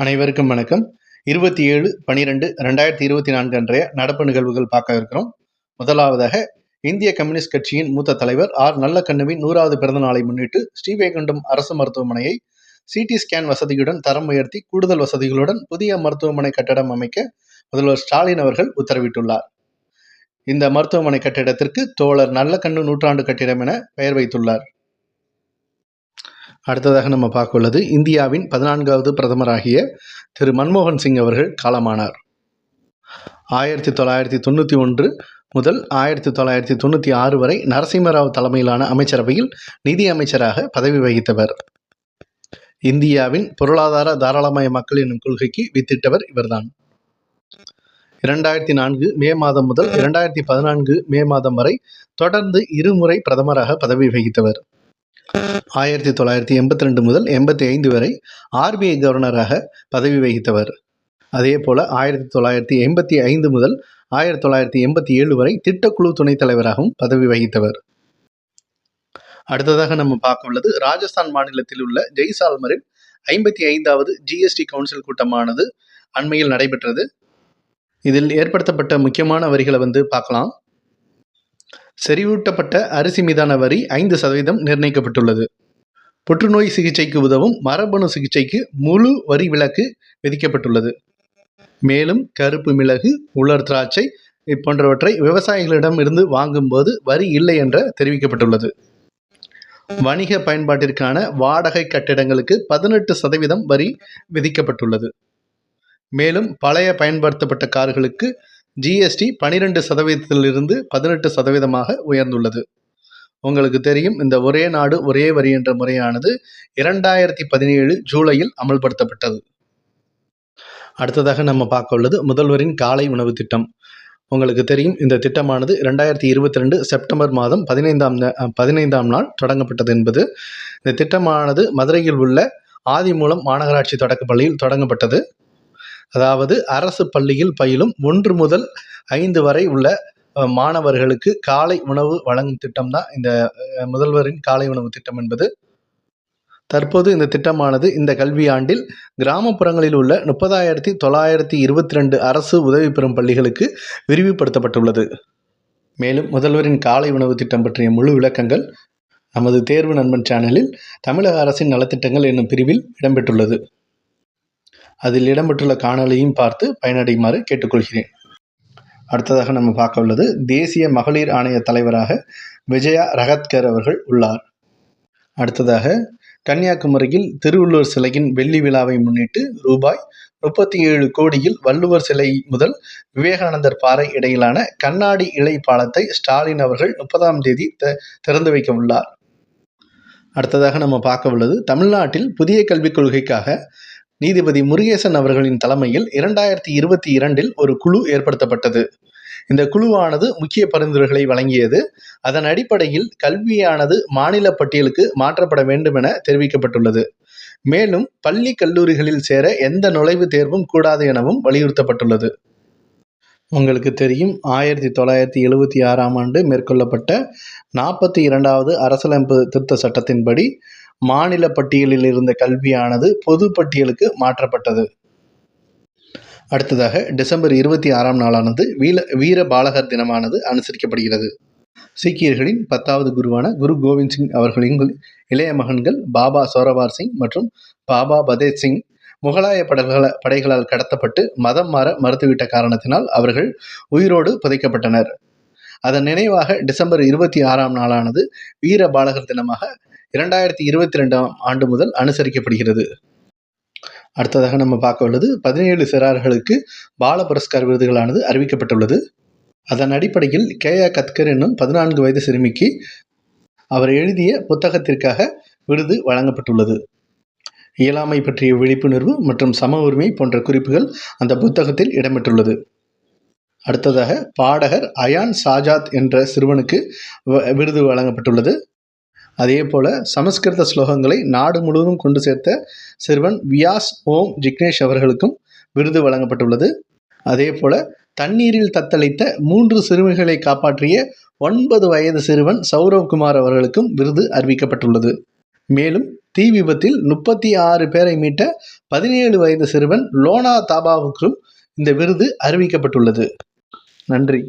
அனைவருக்கும் வணக்கம். 27/12/2024 அன்றைய நடப்பு நிகழ்வுகள் பார்க்க இருக்கிறோம். முதலாவதாக, இந்திய கம்யூனிஸ்ட் கட்சியின் மூத்த தலைவர் ஆர் நல்லக்கண்ணுவின் 100வது பிறந்த நாளை முன்னிட்டு ஸ்ரீவைகுண்டம் அரசு மருத்துவமனையை சிடி ஸ்கேன் வசதியுடன் தரம் உயர்த்தி கூடுதல் வசதிகளுடன் புதிய மருத்துவமனை கட்டடம் அமைக்க முதல்வர் ஸ்டாலின் அவர்கள் உத்தரவிட்டுள்ளார். இந்த மருத்துவமனை கட்டிடத்திற்கு தோழர் நல்லக்கண்ணு நூற்றாண்டு கட்டிடம் என பெயர் வைத்துள்ளார். அடுத்ததாக நம்ம பார்க்க உள்ளது, இந்தியாவின் 14வது பிரதமராகிய திரு மன்மோகன் சிங் அவர்கள் காலமானார். 1991 முதல் 1996 வரை நரசிம்மராவ் தலைமையிலான அமைச்சரவையில் நிதி அமைச்சராக பதவி வகித்தவர். இந்தியாவின் பொருளாதார தாராளமயமாக்கல் என்னும் கொள்கைக்கு வித்திட்டவர் இவர்தான். 2004 மே மாதம் முதல் 2014 மே மாதம் வரை தொடர்ந்து இருமுறை பிரதமராக பதவி வகித்தவர். 1982 முதல் 85 வரை ஆர்பிஐ கவர்னராக பதவி வகித்தவர். அதே போல 1985 முதல் 1987 வரை திட்டக்குழு துணைத் தலைவராகவும் பதவி வகித்தவர். அடுத்ததாக நம்ம பார்க்க உள்ளது, ராஜஸ்தான் மாநிலத்தில் உள்ள ஜெய்சால்மரில் 55வது ஜிஎஸ்டி கவுன்சில் கூட்டமானது அண்மையில் நடைபெற்றது. இதில் ஏற்படுத்தப்பட்ட முக்கியமான வரிகளை பார்க்கலாம். செறிவூட்டப்பட்ட அரிசி மீதான வரி 5% நிர்ணயிக்கப்பட்டுள்ளது. புற்றுநோய் சிகிச்சைக்கு உதவும் மரபணு சிகிச்சைக்கு முழு வரி விலக்கு விதிக்கப்பட்டுள்ளது. மேலும் கருப்பு மிளகு, உலர் திராட்சை போன்றவற்றை விவசாயிகளிடம் இருந்து வாங்கும்போது வரி இல்லை என்ற தெரிவிக்கப்பட்டுள்ளது. வணிக பயன்பாட்டிற்கான வாடகை கட்டிடங்களுக்கு 18% வரி விதிக்கப்பட்டுள்ளது. மேலும் பழைய பயன்படுத்தப்பட்ட கார்களுக்கு ஜிஎஸ்டி 12%இலிருந்து 18% உயர்ந்துள்ளது. உங்களுக்கு தெரியும், இந்த ஒரே நாடு ஒரே வரி என்ற முறையானது 2017 ஜூலையில் அமல்படுத்தப்பட்டது. அடுத்ததாக நம்ம பார்க்க உள்ளது, முதல்வரின் காலை உணவு திட்டம். உங்களுக்கு தெரியும், இந்த திட்டமானது 2022 செப்டம்பர் மாதம் 15ஆம் நாள் தொடங்கப்பட்டது என்பது. இந்த திட்டமானது மதுரையில் உள்ள ஆதிமூலம் மாநகராட்சி தொடக்கப்பள்ளியில் தொடங்கப்பட்டது. அதாவது அரசு பள்ளியில் பயிலும் 1 முதல் 5 வரை உள்ள மாணவர்களுக்கு காலை உணவு வழங்கும் திட்டம் தான் இந்த முதல்வரின் காலை உணவு திட்டம் என்பது. தற்போது இந்த திட்டமானது இந்த கல்வியாண்டில் கிராமப்புறங்களில் உள்ள 30,922 அரசு உதவி பெறும் பள்ளிகளுக்கு விரிவுபடுத்தப்பட்டுள்ளது. மேலும் முதல்வரின் காலை உணவு திட்டம் பற்றிய முழு விளக்கங்கள் நமது தேர்வு நண்பன் சேனலில் தமிழக அரசின் நலத்திட்டங்கள் என்னும் பிரிவில் இடம்பெற்றுள்ளது. அதில் இடம்பெற்றுள்ள காணொலியையும் பார்த்து பயனடையுமாறு கேட்டுக்கொள்கிறேன். அடுத்ததாக நம்ம பார்க்க உள்ளது, தேசிய மகளிர் ஆணைய தலைவராக விஜயா ரஹத்கர் அவர்கள் உள்ளார். அடுத்ததாக, கன்னியாகுமரியில் திருவள்ளுவர் சிலையின் வெள்ளி விழாவை முன்னிட்டு ரூபாய் 37 கோடியில் வள்ளுவர் சிலை முதல் விவேகானந்தர் பாறை இடையிலான கண்ணாடி இழை பாலத்தை ஸ்டாலின் அவர்கள் 30ஆம் தேதி திறந்து வைக்க உள்ளார். அடுத்ததாக நம்ம பார்க்க உள்ளது, தமிழ்நாட்டில் புதிய கல்விக் கொள்கைக்காக நீதிபதி முருகேசன் அவர்களின் தலைமையில் 2022 ஒரு குழு ஏற்படுத்தப்பட்டது. இந்த குழுவானது முக்கிய பரிந்துரைகளை வழங்கியது. அதன் அடிப்படையில் கல்வியானது மாநில பட்டியலுக்கு மாற்றப்பட வேண்டும் என தெரிவிக்கப்பட்டுள்ளது. மேலும் பள்ளி கல்லூரிகளில் சேர எந்த நுழைவுத் தேர்வும் கூடாது எனவும் வலியுறுத்தப்பட்டுள்ளது. உங்களுக்கு தெரியும், 1976ஆம் ஆண்டு மேற்கொள்ளப்பட்ட 42வது அரசியலமைப்பு திருத்த சட்டத்தின்படி மாநில பட்டியலில் இருந்த கல்வியானது பொது பட்டியலுக்கு மாற்றப்பட்டது. அடுத்ததாக, டிசம்பர் 26ஆம் நாளானது வீர பாலகர் தினமானது அனுசரிக்கப்படுகிறது. சீக்கியர்களின் 10வது குருவான குரு கோவிந்த் சிங் அவர்களின் இளைய மகன்கள் பாபா சோரவார் சிங் மற்றும் பாபா பதேத் சிங் முகலாய படைகளால் கடத்தப்பட்டு மதம் மாற மறுத்துவிட்ட காரணத்தினால் அவர்கள் உயிரோடு புதைக்கப்பட்டனர். அதன் நினைவாக டிசம்பர் 26ஆம் நாளானது வீர பாலகர் தினமாக 2022ஆம் ஆண்டு முதல் அனுசரிக்கப்படுகிறது. அடுத்ததாக நம்ம பார்க்க உள்ளது, 17 சிறார்களுக்கு பால புரஸ்கார் விருதுகளானது அறிவிக்கப்பட்டுள்ளது. அதன் அடிப்படையில் கேயா கத்கர் என்னும் 14 வயது சிறுமிக்கு அவர் எழுதிய புத்தகத்திற்காக விருது வழங்கப்பட்டுள்ளது. இயலாமை பற்றிய விழிப்புணர்வு மற்றும் சம உரிமை போன்ற குறிப்புகள் அந்த புத்தகத்தில் இடம்பெற்றுள்ளது. அடுத்ததாக, பாடகர் அயான் சாஜாத் என்ற சிறுவனுக்கு விருது வழங்கப்பட்டுள்ளது. அதே போல சமஸ்கிருத ஸ்லோகங்களை நாடு முழுவதும் கொண்டு சேர்த்த சிறுவன் வியாஸ் ஓம் ஜிக்னேஷ் அவர்களுக்கும் விருது வழங்கப்பட்டுள்ளது. அதே போல தண்ணீரில் தத்தளித்த 3 சிறுமிகளை காப்பாற்றிய 9 வயது சிறுவன் சௌரவ் குமார் அவர்களுக்கும் விருது அறிவிக்கப்பட்டுள்ளது. மேலும் தீ விபத்தில் 36 பேரை மீட்ட 17 வயது சிறுவன் லோனா தாபாவுக்கும் இந்த விருது அறிவிக்கப்பட்டுள்ளது. நன்றி.